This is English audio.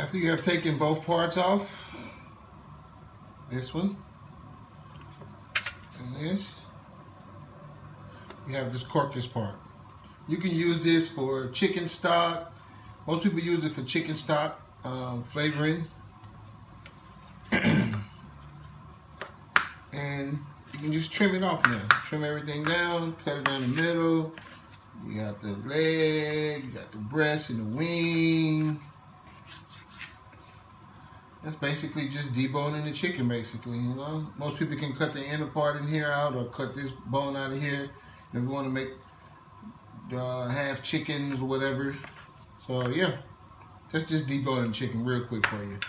After you have taken both parts off, this one and this, you have this carcass part. You can use this for chicken stock. Most people use it for chicken stock flavoring. And you can just trim it off now. Trim everything down, cut it down the middle. You got the leg, you got the breast and the wing. That's basically just deboning the chicken, basically, you know. Most people can cut the inner part in here out or cut this bone out of here if you want to make half chickens or whatever. So yeah, that's just deboning chicken real quick for you.